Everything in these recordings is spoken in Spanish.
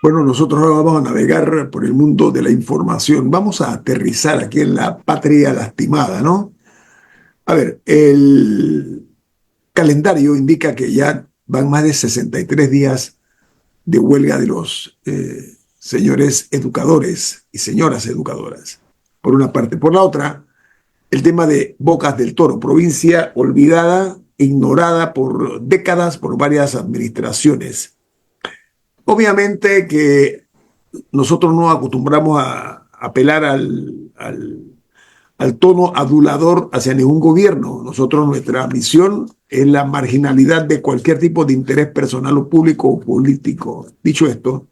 Bueno, nosotros ahora vamos a navegar por el mundo de la información. Vamos a aterrizar aquí en la patria lastimada, ¿no? A ver, el calendario indica que ya van más de 63 días de huelga de los señores educadores y señoras educadoras, por una parte. Por la otra, el tema de Bocas del Toro, provincia olvidada, ignorada por décadas por varias administraciones. Obviamente que nosotros no acostumbramos a apelar al tono adulador hacia ningún gobierno. Nosotros, nuestra misión es la marginalidad de cualquier tipo de interés personal o público o político. Dicho esto,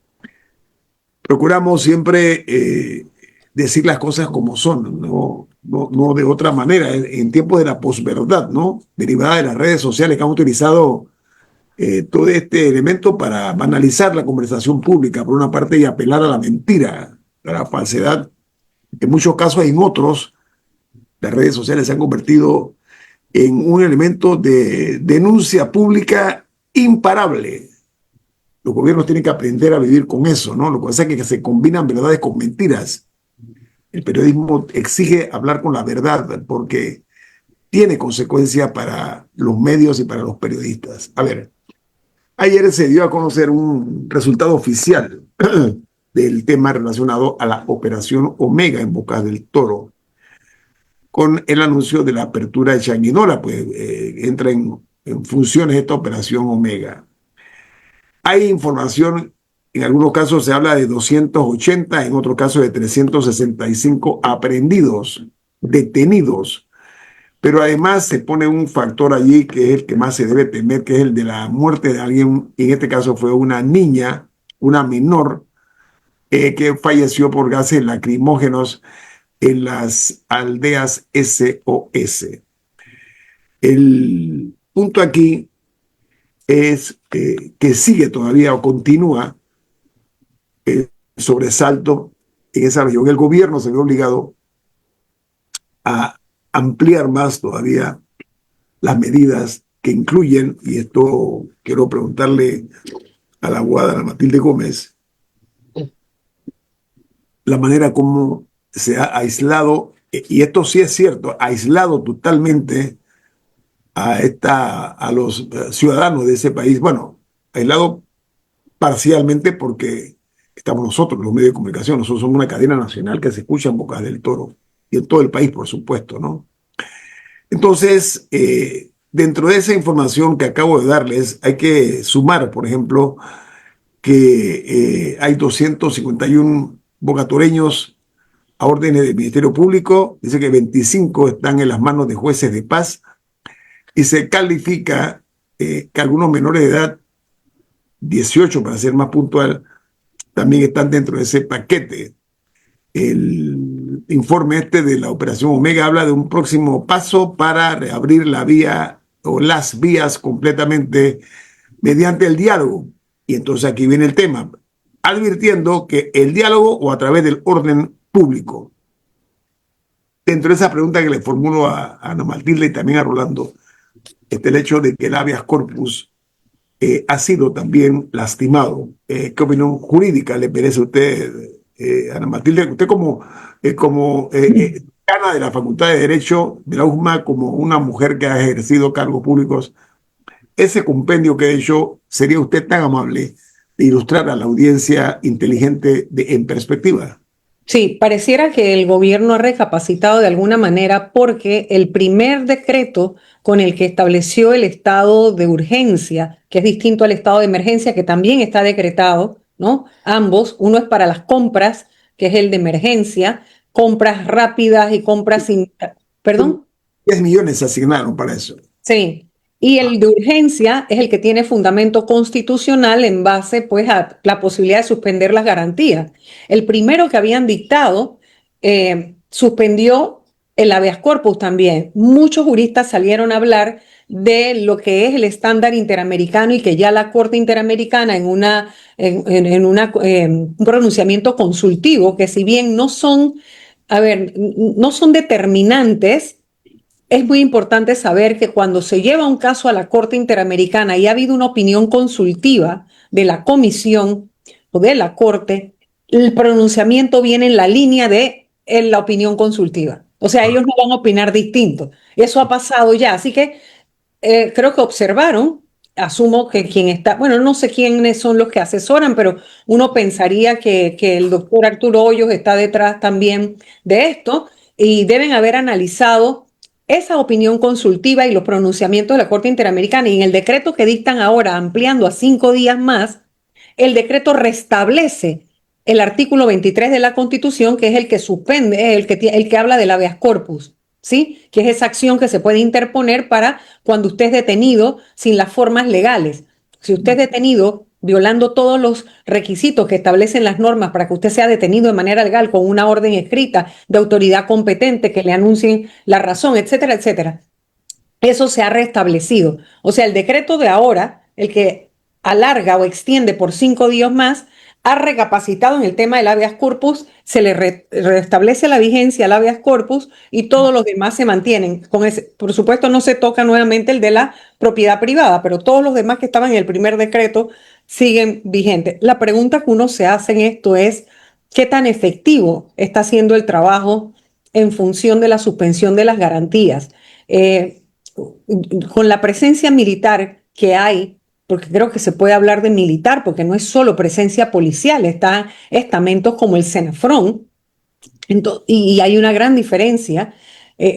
procuramos siempre decir las cosas como son, no de otra manera, en tiempos de la posverdad, ¿no? Derivada de las redes sociales que han utilizado todo este elemento para banalizar la conversación pública, por una parte, y apelar a la mentira, a la falsedad. En muchos casos, en otros, las redes sociales se han convertido en un elemento de denuncia pública imparable. Los gobiernos tienen que aprender a vivir con eso, ¿no? Lo que pasa es que se combinan verdades con mentiras. El periodismo exige hablar con la verdad porque tiene consecuencias para los medios y para los periodistas. A ver, ayer se dio a conocer un resultado oficial del tema relacionado a la operación Omega en Bocas del Toro, con el anuncio de la apertura de Changuinola, pues entra en funciones esta operación Omega. Hay información, en algunos casos se habla de 280, en otros casos de 365 aprehendidos, detenidos, pero además se pone un factor allí que es el que más se debe temer, que es el de la muerte de alguien, y en este caso fue una niña, una menor, que falleció por gases lacrimógenos en las aldeas SOS. El punto aquí es que sigue todavía o continúa el sobresalto en esa región. El gobierno se ve obligado a ampliar más todavía las medidas que incluyen, y esto quiero preguntarle a la abogada Ana Matilde Gómez, la manera como se ha aislado, y esto sí es cierto, aislado totalmente a los ciudadanos de ese país. Bueno, aislado parcialmente porque estamos nosotros, los medios de comunicación, nosotros somos una cadena nacional que se escucha en Bocas del Toro y en todo el país, por supuesto, ¿no? Entonces, dentro de esa información que acabo de darles, hay que sumar, por ejemplo, que hay 251 bocatoreños a órdenes del Ministerio Público, dice que 25 están en las manos de jueces de paz, y se califica que algunos menores de edad, 18 para ser más puntual, también están dentro de ese paquete. El informe este de la Operación Omega habla de un próximo paso para reabrir la vía o las vías completamente mediante el diálogo. Y entonces aquí viene el tema, advirtiendo que el diálogo o a través del orden público. Dentro de esa pregunta que le formulo a Ana Matilde y también a Rolando, está el hecho de que el habeas corpus ha sido también lastimado. ¿Qué opinión jurídica le merece a usted, Ana Matilde? Usted como decana de la Facultad de Derecho de la USMA, como una mujer que ha ejercido cargos públicos, ese compendio que he hecho, ¿sería usted tan amable de ilustrar a la audiencia inteligente en perspectiva? Sí, pareciera que el gobierno ha recapacitado de alguna manera porque el primer decreto con el que estableció el estado de urgencia, que es distinto al estado de emergencia, que también está decretado, ¿no? Ambos, uno es para las compras, que es el de emergencia, compras rápidas y compras sin... Son ¿Perdón? 10 millones se asignaron para eso. Sí. Y el de urgencia es el que tiene fundamento constitucional en base, pues, a la posibilidad de suspender las garantías. El primero que habían dictado suspendió el habeas corpus también. Muchos juristas salieron a hablar de lo que es el estándar interamericano y que ya la Corte Interamericana un pronunciamiento consultivo, que si bien no son, a ver, no son determinantes, es muy importante saber que cuando se lleva un caso a la Corte Interamericana y ha habido una opinión consultiva de la comisión, o de la Corte, el pronunciamiento viene en la línea de la opinión consultiva. O sea, ellos no van a opinar distinto. Eso ha pasado ya. Así que creo que observaron, asumo que quien está, bueno, no sé quiénes son los que asesoran, pero uno pensaría que el doctor Arturo Hoyos está detrás también de esto y deben haber analizado esa opinión consultiva y los pronunciamientos de la Corte Interamericana. Y en el decreto que dictan ahora, ampliando a 5 días más, el decreto restablece el artículo 23 de la Constitución, que es el que suspende, el que habla del habeas corpus, ¿sí? Que es esa acción que se puede interponer para cuando usted es detenido sin las formas legales. Si usted es detenido violando todos los requisitos que establecen las normas para que usted sea detenido de manera legal con una orden escrita de autoridad competente que le anuncien la razón, etcétera, etcétera. Eso se ha restablecido. O sea, el decreto de ahora, el que alarga o extiende por 5 días más, ha recapacitado en el tema del habeas corpus, se le restablece la vigencia al habeas corpus y todos los demás se mantienen. Por supuesto, no se toca nuevamente el de la propiedad privada, pero todos los demás que estaban en el primer decreto siguen vigentes. La pregunta que uno se hace en esto es, ¿qué tan efectivo está siendo el trabajo en función de la suspensión de las garantías? Con la presencia militar que hay, porque creo que se puede hablar de militar, porque no es solo presencia policial, están estamentos como el Senafrón, y hay una gran diferencia.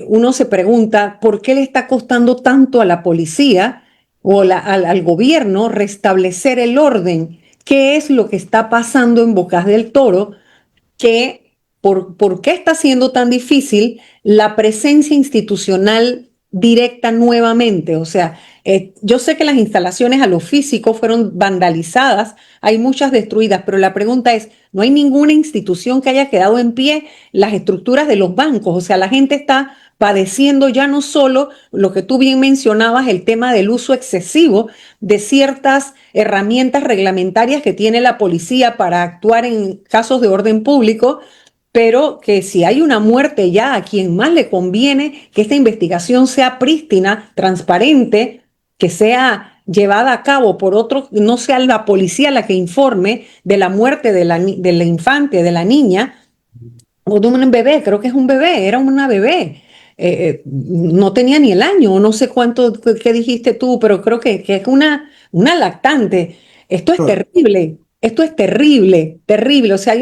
Uno se pregunta por qué le está costando tanto a la policía o al gobierno restablecer el orden. ¿Qué es lo que está pasando en Bocas del Toro? ¿Por qué está siendo tan difícil la presencia institucional directa nuevamente? O sea, yo sé que las instalaciones a lo físico fueron vandalizadas, hay muchas destruidas, pero la pregunta es, ¿no hay ninguna institución que haya quedado en pie? Las estructuras de los bancos, o sea, la gente está padeciendo ya no solo lo que tú bien mencionabas, el tema del uso excesivo de ciertas herramientas reglamentarias que tiene la policía para actuar en casos de orden público, pero que si hay una muerte ya, a quien más le conviene que esta investigación sea prístina, transparente, que sea llevada a cabo por otro, no sea la policía la que informe de la muerte de la infante, de la niña, o de un bebé, creo que es un bebé, era una bebé. No tenía ni el año, no sé cuánto, qué dijiste tú, pero creo que es una lactante. Esto es terrible, terrible. O sea,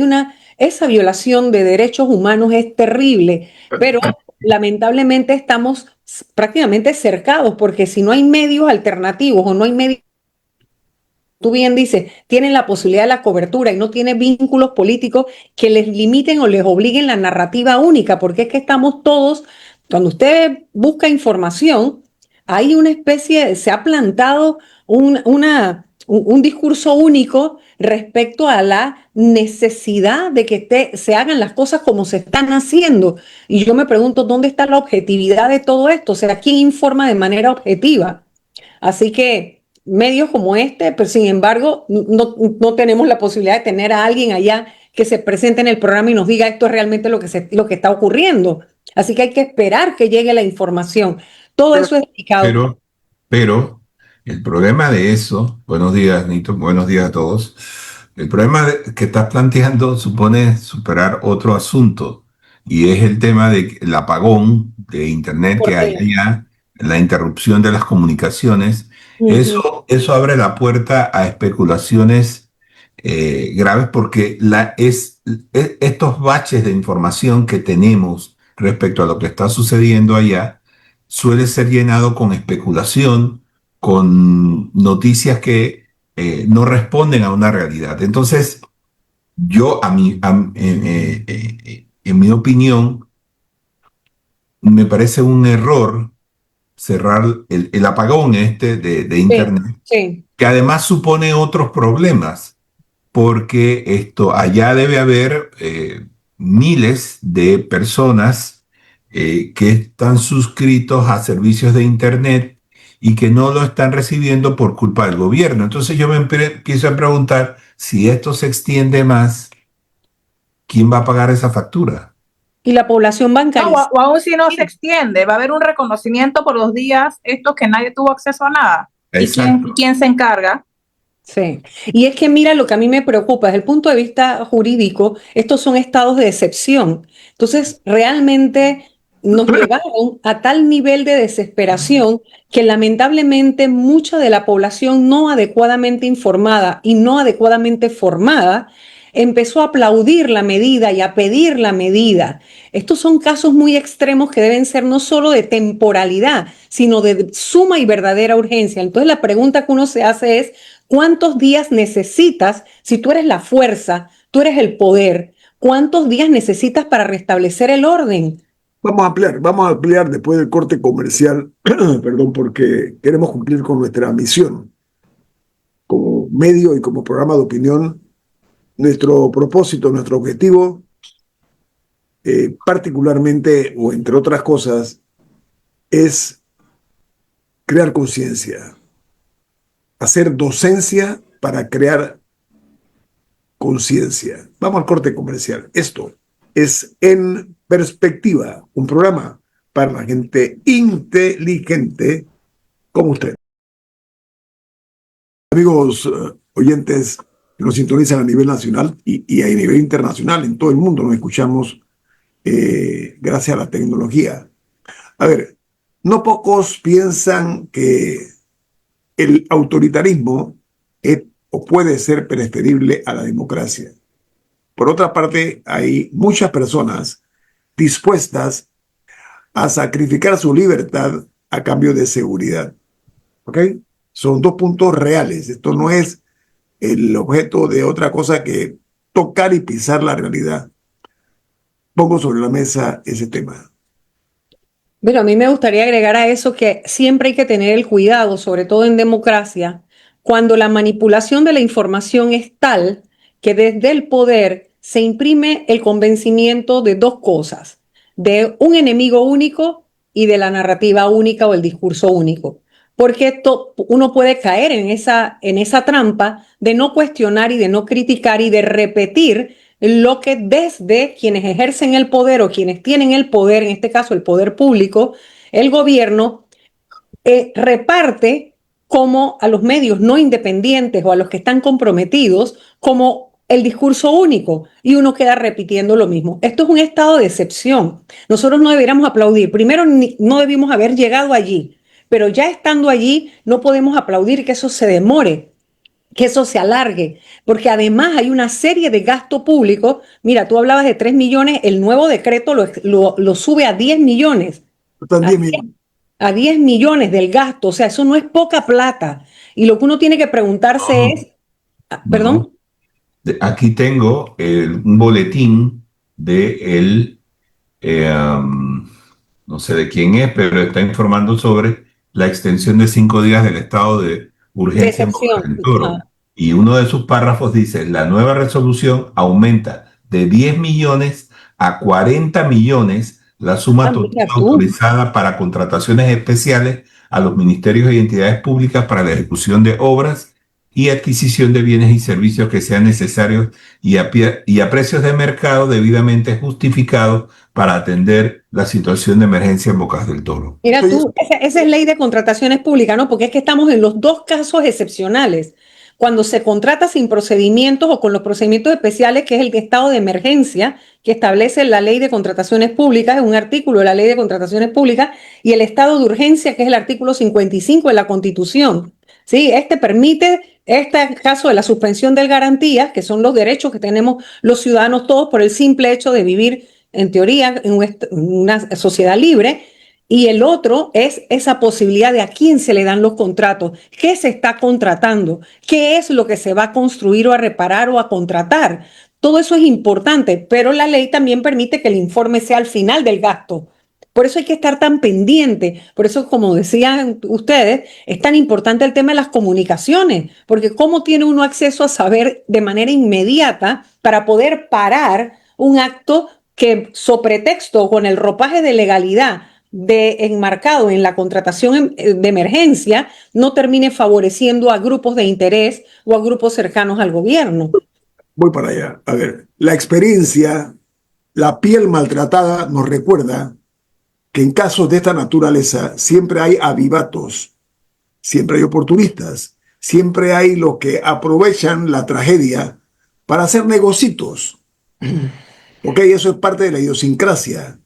esa violación de derechos humanos es terrible, pero lamentablemente estamos prácticamente cercados, porque si no hay medios alternativos o no hay medios, tú bien dices, tienen la posibilidad de la cobertura y no tienen vínculos políticos que les limiten o les obliguen la narrativa única, porque es que estamos todos, cuando usted busca información, hay una especie, se ha plantado un discurso único respecto a la necesidad de que se hagan las cosas como se están haciendo. Y yo me pregunto, ¿dónde está la objetividad de todo esto? O sea, ¿quién informa de manera objetiva? Así que medios como este, pero sin embargo, no tenemos la posibilidad de tener a alguien allá que se presente en el programa y nos diga esto es realmente lo que está ocurriendo. Así que hay que esperar que llegue la información. Todo eso es delicado. Pero el problema de eso, buenos días, Nito, buenos días a todos. El problema que estás planteando supone superar otro asunto y es el tema del apagón de Internet que hay Porque, allá, la interrupción de las comunicaciones. ujú, Eso abre la puerta a especulaciones graves porque estos baches de información que tenemos respecto a lo que está sucediendo allá suele ser llenado con especulación, con noticias que no responden a una realidad. Entonces, en mi opinión, me parece un error cerrar el apagón de sí, Internet, sí. que además supone otros problemas, porque allá debe haber miles de personas que están suscritos a servicios de Internet y que no lo están recibiendo por culpa del gobierno. Entonces yo empiezo a preguntar, si esto se extiende más, ¿quién va a pagar esa factura? Y la población No, bancarizada. o aún si no se extiende, va a haber un reconocimiento por los días estos que nadie tuvo acceso a nada. ¿Y Exacto. quién se encarga? Sí, y es que mira, lo que a mí me preocupa desde el punto de vista jurídico, estos son estados de excepción. Entonces, realmente nos llevaron a tal nivel de desesperación que lamentablemente mucha de la población no adecuadamente informada y no adecuadamente formada empezó a aplaudir la medida y a pedir la medida. Estos son casos muy extremos que deben ser no solo de temporalidad, sino de suma y verdadera urgencia. Entonces, la pregunta que uno se hace es, ¿cuántos días necesitas si tú eres la fuerza, tú eres el poder? ¿Cuántos días necesitas para restablecer el orden? Vamos a ampliar después del corte comercial, perdón, porque queremos cumplir con nuestra misión como medio y como programa de opinión. Nuestro propósito, nuestro objetivo, particularmente o entre otras cosas, es crear conciencia, hacer docencia para crear conciencia. Vamos al corte comercial. Esto es En Perspectiva, un programa para la gente inteligente como usted. Amigos oyentes que nos sintonizan a nivel nacional y a nivel internacional, en todo el mundo nos escuchamos gracias a la tecnología. A ver, no pocos piensan que el autoritarismo es o puede ser preferible a la democracia. Por otra parte, hay muchas personas dispuestas a sacrificar su libertad a cambio de seguridad. ¿Ok? Son dos puntos reales. Esto no es el objeto de otra cosa que tocar y pisar la realidad. Pongo sobre la mesa ese tema. Pero a mí me gustaría agregar a eso que siempre hay que tener el cuidado, sobre todo en democracia, cuando la manipulación de la información es tal que desde el poder se imprime el convencimiento de dos cosas, de un enemigo único y de la narrativa única o el discurso único. Porque uno puede caer en esa trampa de no cuestionar y de no criticar y de repetir lo que desde quienes ejercen el poder o quienes tienen el poder, en este caso el poder público, el gobierno, reparte como a los medios no independientes o a los que están comprometidos como el discurso único y uno queda repitiendo lo mismo. Esto es un estado de excepción. Nosotros no deberíamos aplaudir. Primero, no debimos haber llegado allí, pero ya estando allí no podemos aplaudir que eso se demore, que eso se alargue, porque además hay una serie de gasto público. Mira, tú hablabas de 3 millones, el nuevo decreto lo sube a 10 millones. A También, 10, a 10 millones del gasto, o sea, eso no es poca plata. Y lo que uno tiene que preguntarse No, es, no. perdón, Aquí tengo un boletín de no sé de quién es, pero está informando sobre la extensión de 5 días del estado de de urgencia en Bocas excepción. del Toro. Y uno de sus párrafos dice, la nueva resolución aumenta de 10 millones a 40 millones la suma total Mira tú. autorizada para contrataciones especiales a los ministerios y entidades públicas para la ejecución de obras y adquisición de bienes y servicios que sean necesarios y a precios de mercado debidamente justificados para atender la situación de emergencia en Bocas del Toro. Mira Oye, tú, esa es ley de contrataciones públicas, ¿no? Porque es que estamos en los dos casos excepcionales. Cuando se contrata sin procedimientos o con los procedimientos especiales, que es el de estado de emergencia, que establece la ley de contrataciones públicas, es un artículo de la ley de contrataciones públicas, y el estado de urgencia, que es el artículo 55 de la Constitución. Sí, este permite este caso de la suspensión del garantías, que son los derechos que tenemos los ciudadanos todos por el simple hecho de vivir, en teoría, en una sociedad libre. Y el otro es esa posibilidad de a quién se le dan los contratos, qué se está contratando, qué es lo que se va a construir o a reparar o a contratar. Todo eso es importante, pero la ley también permite que el informe sea al final del gasto. Por eso hay que estar tan pendiente. Por eso, como decían ustedes, es tan importante el tema de las comunicaciones, porque cómo tiene uno acceso a saber de manera inmediata para poder parar un acto que, sobre pretexto, con el ropaje de legalidad, enmarcado en la contratación de emergencia, no termine favoreciendo a grupos de interés o a grupos cercanos al gobierno. voy para allá. A ver, la experiencia, la piel maltratada nos recuerda que en casos de esta naturaleza siempre hay avivatos, siempre hay oportunistas, siempre hay los que aprovechan la tragedia para hacer negocios. Ok, eso es parte de la idiosincrasia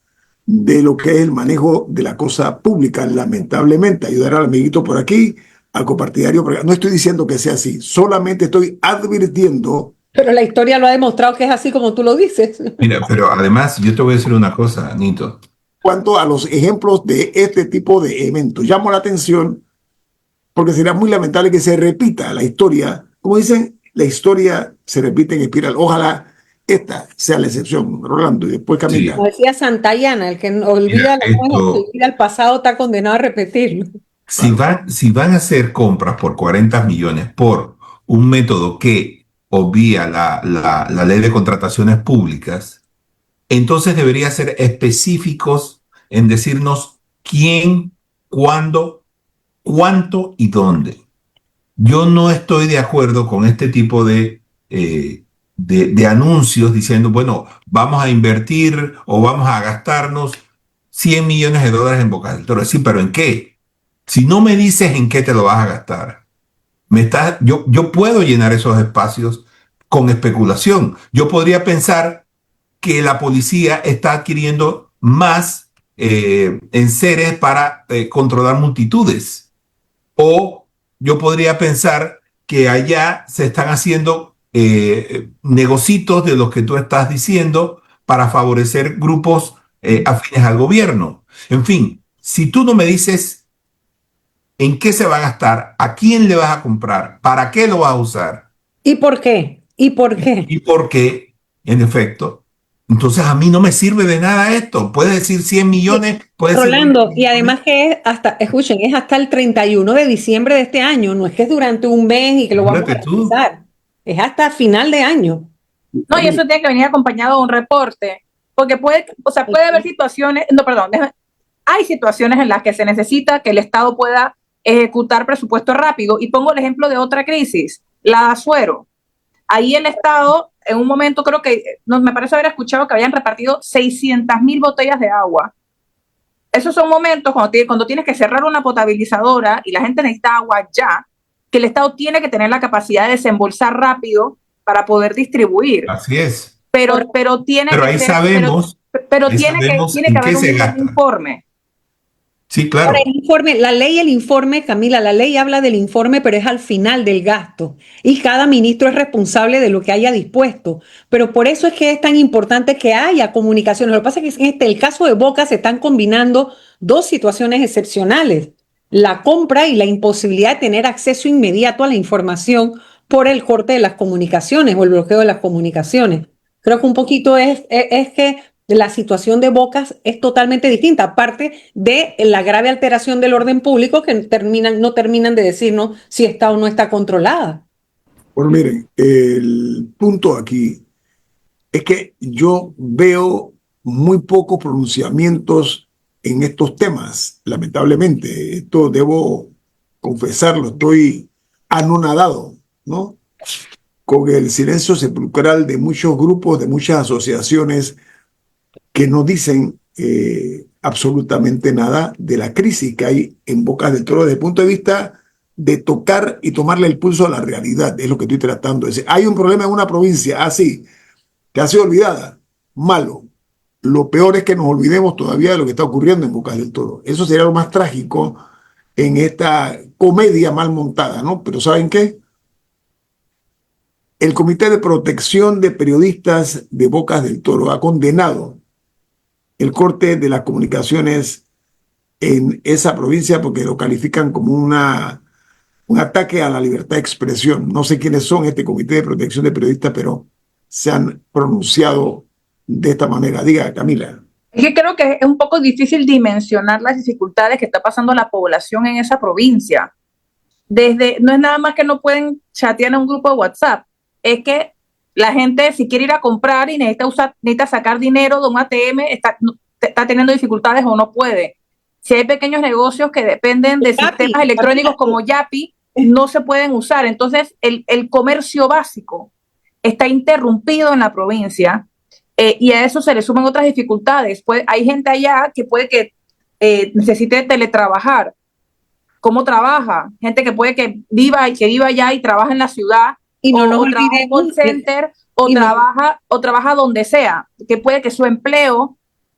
de lo que es el manejo de la cosa pública, lamentablemente. Ayudar al amiguito por aquí, al copartidario por acá. No estoy diciendo que sea así, solamente estoy advirtiendo. Pero la historia lo ha demostrado que es así como tú lo dices. Mira, pero además yo te voy a decir una cosa, Nito. Cuanto a los ejemplos de este tipo de eventos, llamo la atención porque será muy lamentable que se repita la historia. Como dicen, la historia se repite en espiral. Ojalá esta sea la excepción, Rolando, y después Camila. Como decía Santayana, el que olvida olvida el pasado está condenado a repetirlo. Si van a hacer compras por 40 millones por un método que obvia la ley de contrataciones públicas, entonces debería ser específicos en decirnos quién, cuándo, cuánto y dónde. Yo no estoy de acuerdo con este tipo de anuncios diciendo, bueno, vamos a invertir o vamos a gastarnos 100 millones de dólares en Bocas del Toro. Sí, pero ¿en qué? Si no me dices en qué te lo vas a gastar, yo puedo llenar esos espacios con especulación. Yo podría pensar que la policía está adquiriendo más enseres para controlar multitudes. O yo podría pensar que allá se están haciendo negocios de los que tú estás diciendo para favorecer grupos afines al gobierno. En fin, si tú no me dices en qué se va a gastar, a quién le vas a comprar, para qué lo vas a usar. ¿Y por qué? ¿Y por qué? Y por qué, en efecto. Entonces a mí no me sirve de nada esto. Puedes decir 100 millones, puedes decir... Rolando, y además que es hasta, escuchen, es hasta el 31 de diciembre de este año, no es que es durante un mes y que lo vamos a realizar, es hasta final de año. No, y eso tiene que venir acompañado de un reporte, porque puede haber situaciones, hay situaciones en las que se necesita que el Estado pueda ejecutar presupuesto rápido, y pongo el ejemplo de otra crisis, la de Azuero. Ahí el Estado, en un momento creo que, me parece haber escuchado que habían repartido 600,000 botellas de agua. Esos son momentos cuando tienes que cerrar una potabilizadora y la gente necesita agua ya, que el Estado tiene que tener la capacidad de desembolsar rápido para poder distribuir. Así es. Pero tiene que ahí ser, sabemos, pero tiene que haber un informe. Sí, claro. Ahora, el informe, la ley, el informe, Camila, la ley habla del informe, pero es al final del gasto. Y cada ministro es responsable de lo que haya dispuesto. Pero por eso es que es tan importante que haya comunicaciones. Lo que pasa es que en el caso de Boca se están combinando dos situaciones excepcionales. La compra y la imposibilidad de tener acceso inmediato a la información por el corte de las comunicaciones o el bloqueo de las comunicaciones. Creo que un poquito es que la situación de Bocas es totalmente distinta, aparte de la grave alteración del orden público que no terminan de decirnos si está o no está controlada. Bueno, miren, el punto aquí es que yo veo muy pocos pronunciamientos en estos temas, lamentablemente. Esto debo confesarlo, estoy anonadado, ¿no? Con el silencio sepulcral de muchos grupos, de muchas asociaciones que no dicen absolutamente nada de la crisis que hay en Bocas del Toro desde el punto de vista de tocar y tomarle el pulso a la realidad. Es lo que estoy tratando de decir. Hay un problema en una provincia así, que ha sido olvidada. Malo. Lo peor es que nos olvidemos todavía de lo que está ocurriendo en Bocas del Toro. Eso sería lo más trágico en esta comedia mal montada, ¿no? Pero ¿saben qué? El Comité de Protección de Periodistas de Bocas del Toro ha condenado el corte de las comunicaciones en esa provincia porque lo califican como un ataque a la libertad de expresión. No sé quiénes son este Comité de Protección de Periodistas, pero se han pronunciado de esta manera. Diga, Camila. Es que creo que es un poco difícil dimensionar las dificultades que está pasando la población en esa provincia. No es nada más que no pueden chatear en un grupo de WhatsApp, es que la gente, si quiere ir a comprar y necesita sacar dinero de un ATM, está teniendo dificultades o no puede. Si hay pequeños negocios que dependen de sistemas electrónicos como Yapi, no se pueden usar. Entonces, el comercio básico está interrumpido en la provincia y a eso se le suman otras dificultades. Hay gente allá que puede que necesite teletrabajar. cómo trabaja, gente que puede que viva allá y trabaja en la ciudad, Y no nos o trabaja en un call olvidemos, center, o trabaja donde sea, que puede que su empleo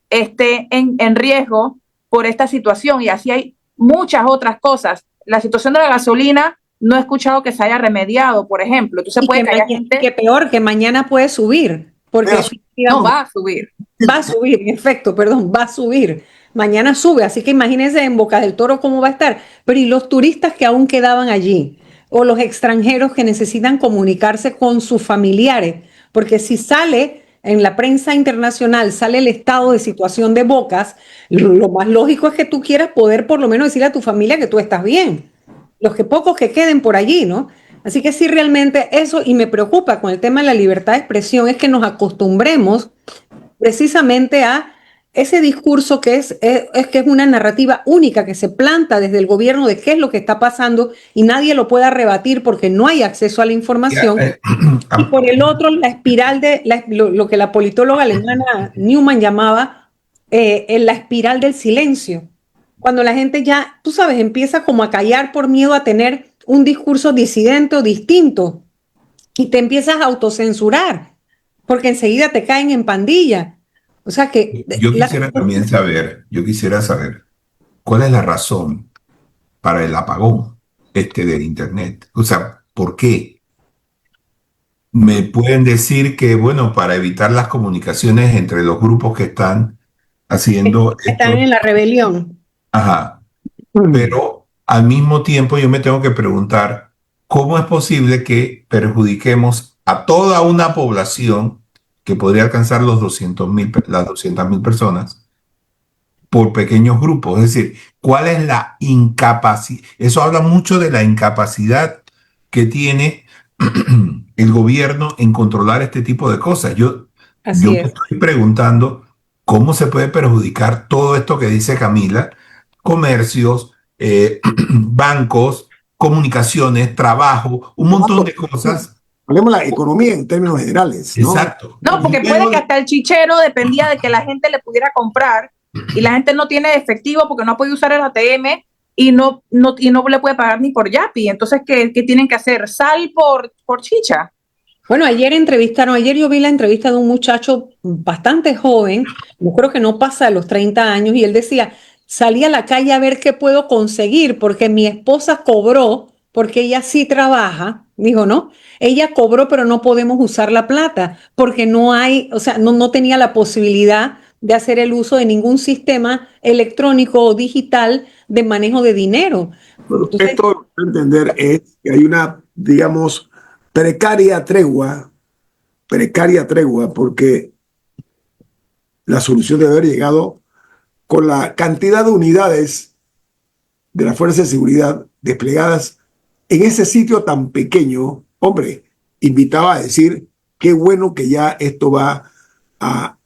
esté en riesgo por esta situación, y así hay muchas otras cosas. La situación de la gasolina no he escuchado que se haya remediado, por ejemplo. Entonces puede que haya gente... que peor, que mañana puede subir, porque Mira, No, efectivamente va a subir. va a subir, en efecto, perdón, va a subir. Mañana sube, así que imagínense en Boca del Toro cómo va a estar. Pero ¿y los turistas que aún quedaban allí? O los extranjeros que necesitan comunicarse con sus familiares. Porque si sale en la prensa internacional, sale el estado de situación de Bocas, lo más lógico es que tú quieras poder por lo menos decirle a tu familia que tú estás bien. Los que pocos que queden por allí, ¿no? Así que sí, realmente eso, y me preocupa con el tema de la libertad de expresión, es que nos acostumbremos precisamente a ese discurso que es una narrativa única que se planta desde el gobierno de qué es lo que está pasando y nadie lo puede rebatir porque no hay acceso a la información. Y por el otro, la espiral lo que la politóloga alemana Newman llamaba la espiral del silencio. Cuando la gente ya, tú sabes, empieza como a callar por miedo a tener un discurso disidente o distinto y te empiezas a autocensurar porque enseguida te caen en pandilla. O sea que Yo quisiera saber cuál es la razón para el apagón del Internet. O sea, ¿por qué? Me pueden decir que, bueno, para evitar las comunicaciones entre los grupos que están haciendo están esto. en la rebelión. Ajá. Pero al mismo tiempo yo me tengo que preguntar cómo es posible que perjudiquemos a toda una población que podría alcanzar las 200.000 personas por pequeños grupos. Es decir, ¿cuál es la incapacidad? Eso habla mucho de la incapacidad que tiene el gobierno en controlar este tipo de cosas. Yo Así me es. estoy preguntando cómo se puede perjudicar todo esto que dice Camila: comercios, bancos, comunicaciones, trabajo, un montón de cosas. Hablemos de la economía en términos generales, ¿no? Exacto. No, porque puede que hasta el chichero dependía de que la gente le pudiera comprar, y la gente no tiene efectivo porque no puede usar el ATM y no le puede pagar ni por Yapi. Entonces, ¿qué tienen que hacer? ¿Sal por chicha? Bueno, ayer yo vi la entrevista de un muchacho bastante joven, yo creo que no pasa de los 30 años, y él decía, salí a la calle a ver qué puedo conseguir, porque mi esposa cobró, porque ella sí trabaja, dijo, ¿no? Ella cobró, pero no podemos usar la plata, porque no hay, o sea, no tenía la posibilidad de hacer el uso de ningún sistema electrónico o digital de manejo de dinero. Bueno, Entonces, esto, a entender, es que hay una, digamos, precaria tregua, porque la solución debe haber llegado con la cantidad de unidades de las fuerzas de seguridad desplegadas en ese sitio tan pequeño. Hombre, invitaba a decir qué bueno que ya esto va a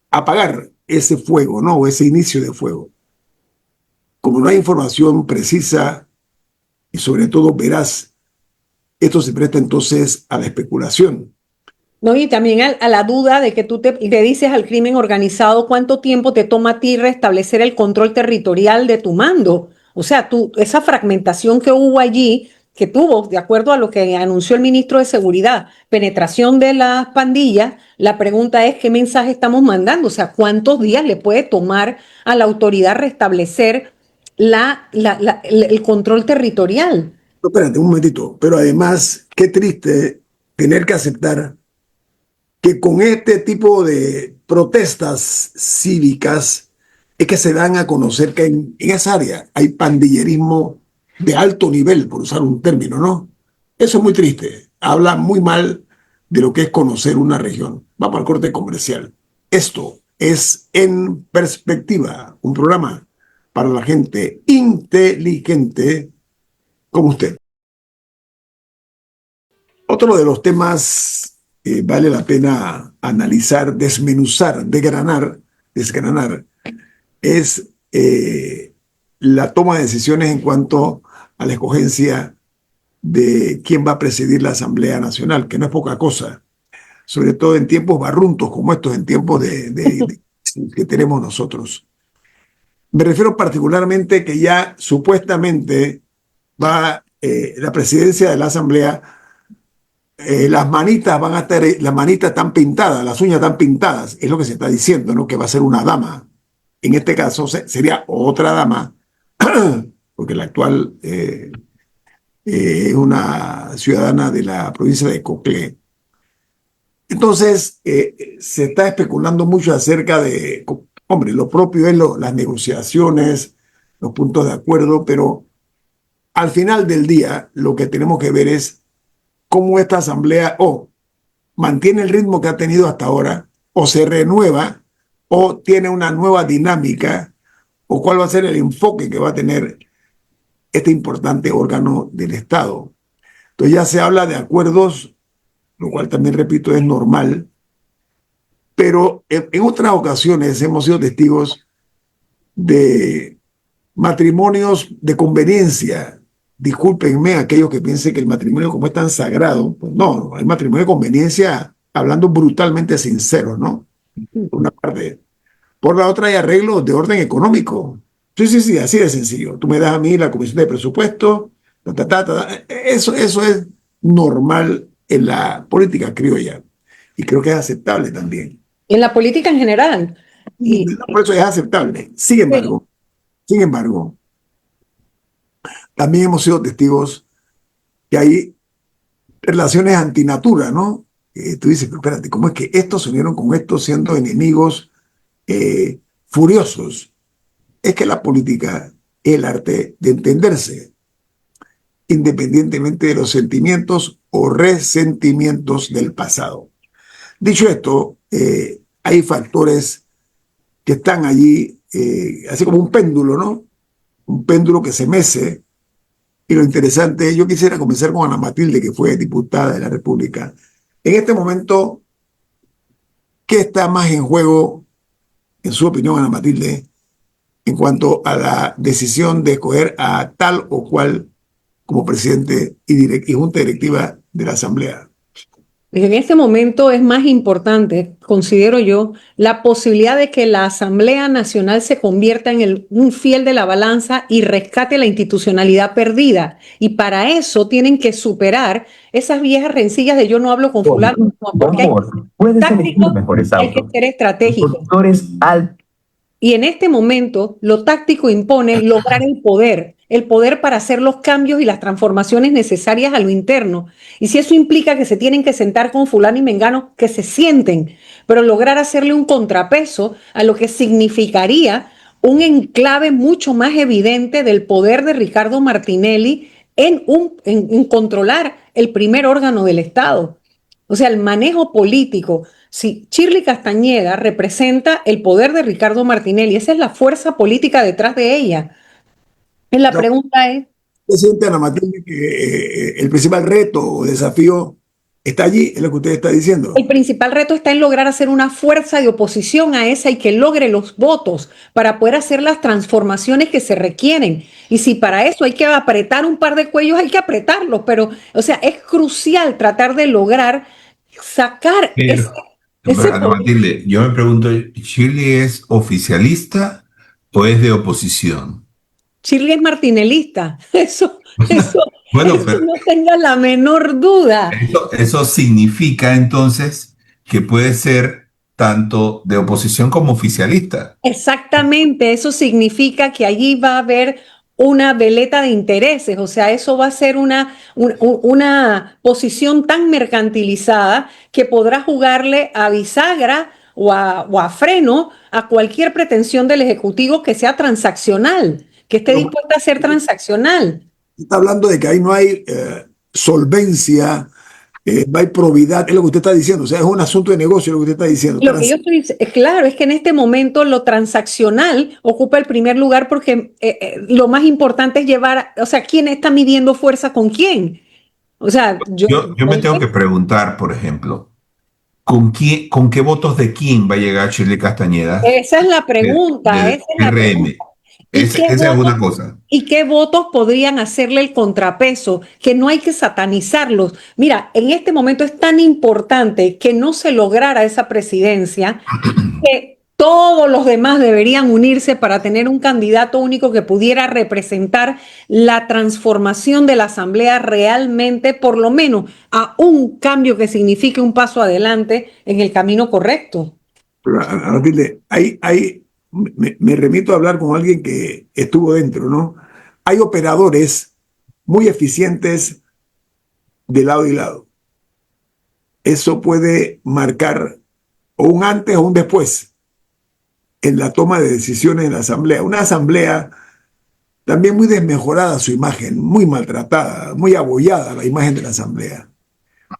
apagar ese fuego, ¿no? O ese inicio de fuego. Como no hay información precisa y sobre todo veraz, esto se presta entonces a la especulación. no, y también a la duda de que le dices al crimen organizado cuánto tiempo te toma a ti restablecer el control territorial de tu mando. O sea, esa fragmentación que hubo allí, que tuvo, de acuerdo a lo que anunció el ministro de Seguridad, penetración de las pandillas, la pregunta es qué mensaje estamos mandando. O sea, cuántos días le puede tomar a la autoridad restablecer el control territorial. No, espérate un momentito, pero además, qué triste tener que aceptar que con este tipo de protestas cívicas es que se dan a conocer que en esa área hay pandillerismo de alto nivel, por usar un término, ¿no? Eso es muy triste. Habla muy mal de lo que es conocer una región. Vamos al corte comercial. Esto es En Perspectiva, un programa para la gente inteligente como usted. Otro de los temas que vale la pena analizar, desmenuzar, desgranar, es la toma de decisiones en cuanto a la escogencia de quién va a presidir la Asamblea Nacional, que no es poca cosa, sobre todo en tiempos barruntos como estos, en tiempos que tenemos nosotros. Me refiero particularmente que ya supuestamente va la presidencia de la Asamblea, las manitas van a estar, las manitas están pintadas, las uñas están pintadas, es lo que se está diciendo, ¿no? Que va a ser una dama. En este caso sería otra dama, porque la actual es una ciudadana de la provincia de Coclé. Entonces, se está especulando mucho acerca de, hombre, lo propio es las negociaciones, los puntos de acuerdo, pero al final del día lo que tenemos que ver es cómo esta asamblea mantiene el ritmo que ha tenido hasta ahora, o se renueva, o tiene una nueva dinámica, o cuál va a ser el enfoque que va a tener este importante órgano del Estado. Entonces ya se habla de acuerdos, lo cual también, repito, es normal, pero en otras ocasiones hemos sido testigos de matrimonios de conveniencia. Discúlpenme aquellos que piensen que el matrimonio como es tan sagrado, pues no, el matrimonio de conveniencia, hablando brutalmente sincero, ¿no? Por una parte. Por la otra hay arreglos de orden económico. Sí, así de sencillo. Tú me das a mí la comisión de presupuesto, Eso es normal en la política criolla y creo que es aceptable también. En la política en general. Por eso es aceptable. Sin embargo, también hemos sido testigos que hay relaciones antinatura, ¿no? Tú dices, pero espérate, ¿cómo es que estos se unieron con estos siendo enemigos furiosos? Es que la política es el arte de entenderse, independientemente de los sentimientos o resentimientos del pasado. Dicho esto, hay factores que están allí, así como un péndulo, ¿no? Un péndulo que se mece. Y lo interesante, yo quisiera comenzar con Ana Matilde, que fue diputada de la República. En este momento, ¿qué está más en juego, en su opinión, Ana Matilde, en cuanto a la decisión de escoger a tal o cual como presidente y junta directiva de la Asamblea? En este momento es más importante, considero yo, la posibilidad de que la Asamblea Nacional se convierta en un fiel de la balanza y rescate la institucionalidad perdida. Y para eso tienen que superar esas viejas rencillas de yo no hablo con fulano, porque hay que ser estratégico. Y en este momento, lo táctico impone lograr el poder para hacer los cambios y las transformaciones necesarias a lo interno. Y si eso implica que se tienen que sentar con fulano y mengano, que se sienten, pero lograr hacerle un contrapeso a lo que significaría un enclave mucho más evidente del poder de Ricardo Martinelli en controlar el primer órgano del Estado. O sea, el manejo político. Si Shirley Castañeda representa el poder de Ricardo Martinelli, esa es la fuerza política detrás de ella. Y la pregunta es... Presidente Ana Matilde, que el principal reto o desafío está allí, es lo que usted está diciendo. El principal reto está en lograr hacer una fuerza de oposición a esa y que logre los votos para poder hacer las transformaciones que se requieren. Y si para eso hay que apretar un par de cuellos, hay que apretarlos. Pero, o sea, es crucial tratar de lograr sacar ese Ana Matilde, yo me pregunto, ¿Shirley es oficialista o es de oposición? Shirley es martinelista, Bueno, eso no tenga la menor duda. Eso significa entonces que puede ser tanto de oposición como oficialista. Exactamente, eso significa que allí va a haber una veleta de intereses, o sea, eso va a ser una posición tan mercantilizada que podrá jugarle a bisagra o a freno a cualquier pretensión del Ejecutivo que sea transaccional, que esté dispuesta a ser transaccional. Está hablando de que ahí no hay solvencia, no hay probidad, es lo que usted está diciendo, o sea, es un asunto de negocio lo que usted está diciendo. Lo que yo estoy, claro, es que en este momento lo transaccional ocupa el primer lugar porque lo más importante es llevar, o sea, ¿quién está midiendo fuerza con quién? O sea, yo me tengo que preguntar, por ejemplo, ¿con qué votos de quién va a llegar Shirley Castañeda? Esa es la pregunta, esa es la pregunta. Esa es una cosa. ¿Y qué votos podrían hacerle el contrapeso? Que no hay que satanizarlos. Mira, en este momento es tan importante que no se lograra esa presidencia que todos los demás deberían unirse para tener un candidato único que pudiera representar la transformación de la Asamblea realmente, por lo menos a un cambio que signifique un paso adelante en el camino correcto. Pero, Matilde, me remito a hablar con alguien que estuvo dentro, ¿no? Hay operadores muy eficientes de lado y lado. Eso puede marcar o un antes o un después en la toma de decisiones en la asamblea. Una asamblea también muy desmejorada su imagen, muy maltratada, muy abollada la imagen de la asamblea.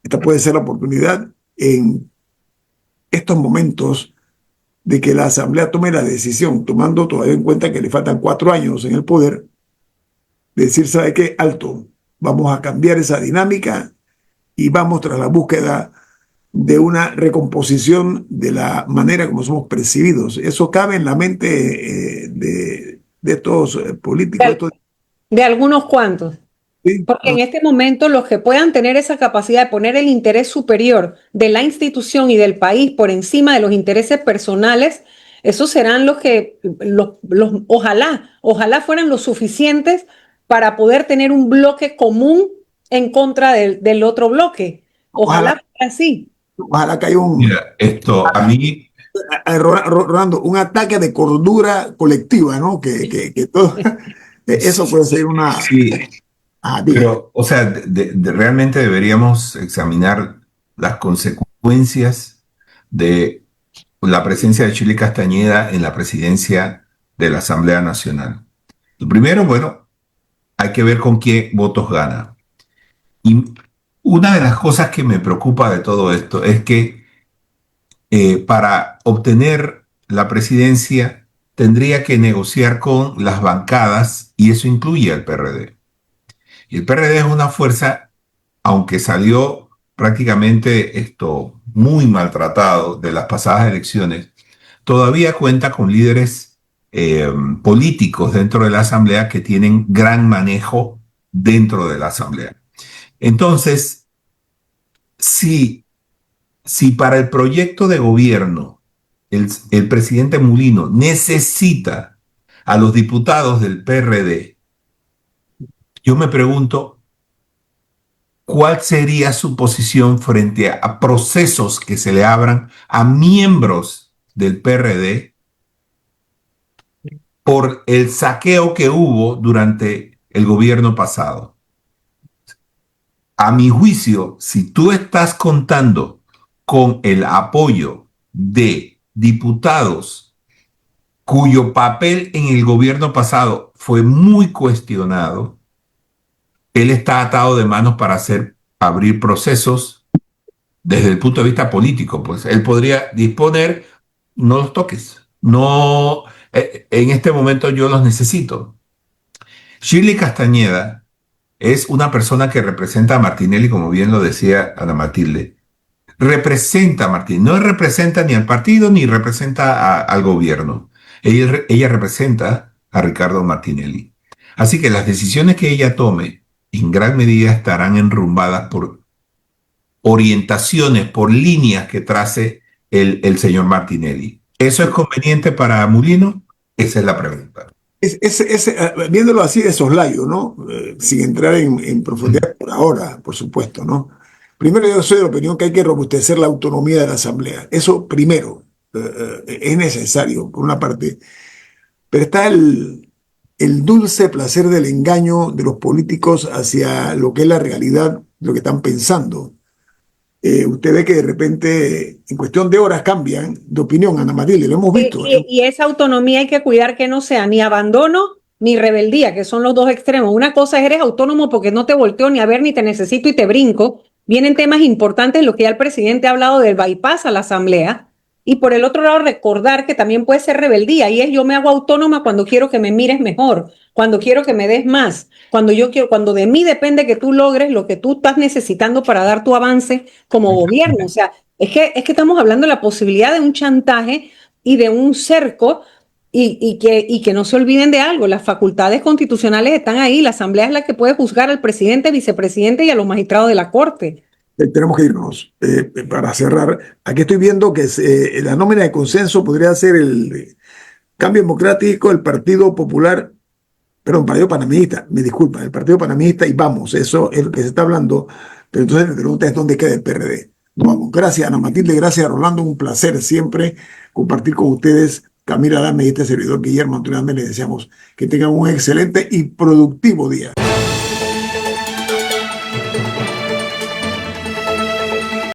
Esta puede ser la oportunidad en estos momentos de que la asamblea tome la decisión, tomando todavía en cuenta que le faltan 4 años en el poder, de decir, ¿sabe qué? Alto, vamos a cambiar esa dinámica y vamos tras la búsqueda de una recomposición de la manera como somos percibidos. Eso cabe en la mente de estos políticos. De algunos cuantos. Sí, Porque en este momento los que puedan tener esa capacidad de poner el interés superior de la institución y del país por encima de los intereses personales, esos serán los que, ojalá fueran los suficientes para poder tener un bloque común en contra del otro bloque. Ojalá fuera así. Ojalá que haya Mira, esto a mí, Rolando, un ataque de cordura colectiva, ¿no? Que todo, eso puede ser una... sí, pero, o sea, realmente deberíamos examinar las consecuencias de la presencia de Chile Castañeda en la presidencia de la Asamblea Nacional. Lo primero, bueno, hay que ver con qué votos gana. Y una de las cosas que me preocupa de todo esto es que para obtener la presidencia tendría que negociar con las bancadas y eso incluye al PRD. Y el PRD es una fuerza, aunque salió prácticamente muy maltratado de las pasadas elecciones, todavía cuenta con líderes políticos dentro de la Asamblea que tienen gran manejo dentro de la Asamblea. Entonces, si para el proyecto de gobierno el presidente Mulino necesita a los diputados del PRD, yo me pregunto cuál sería su posición frente a procesos que se le abran a miembros del PRD por el saqueo que hubo durante el gobierno pasado. A mi juicio, si tú estás contando con el apoyo de diputados cuyo papel en el gobierno pasado fue muy cuestionado, él está atado de manos para abrir procesos desde el punto de vista político. Pues él podría disponer, no los toques, no, en este momento yo los necesito. Shirley Castañeda es una persona que representa a Martinelli, como bien lo decía Ana Matilde. Representa a Martinelli, no representa ni al partido ni representa al gobierno. Ella representa a Ricardo Martinelli. Así que las decisiones que ella tome en gran medida estarán enrumbadas por orientaciones, por líneas que trace el señor Martinelli. ¿Eso es conveniente para Mulino? Esa es la pregunta. Viéndolo así de soslayo, ¿no? Sin entrar en profundidad por ahora, por supuesto, ¿no? Primero, yo soy de la opinión que hay que robustecer la autonomía de la Asamblea. Eso primero es necesario, por una parte. Pero está el dulce placer del engaño de los políticos hacia lo que es la realidad, lo que están pensando. Usted ve que de repente, en cuestión de horas, cambian de opinión, Ana Matilde, lo hemos visto. Y esa autonomía hay que cuidar que no sea ni abandono ni rebeldía, que son los dos extremos. Una cosa es eres autónomo porque no te volteo ni a ver, ni te necesito y te brinco. Vienen temas importantes, lo que ya el presidente ha hablado del bypass a la Asamblea. Y por el otro lado, recordar que también puede ser rebeldía, y es yo me hago autónoma cuando quiero que me mires mejor, cuando quiero que me des más, cuando de mí depende que tú logres lo que tú estás necesitando para dar tu avance como gobierno. O sea, es que estamos hablando de la posibilidad de un chantaje y de un cerco, y que no se olviden de algo, las facultades constitucionales están ahí, la Asamblea es la que puede juzgar al presidente, vicepresidente y a los magistrados de la Corte. Tenemos que irnos para cerrar. Aquí estoy viendo que la nómina de consenso podría ser el Cambio Democrático, el Partido Popular, perdón, Partido Panameñista, me disculpa, el Partido Panameñista y Vamos, eso es lo que se está hablando. Pero entonces la pregunta es dónde queda el PRD. Vamos, gracias Ana Matilde, gracias Rolando, un placer siempre compartir con ustedes. Camila Dame y este servidor Guillermo Antonio Dame, les deseamos que tengan un excelente y productivo día.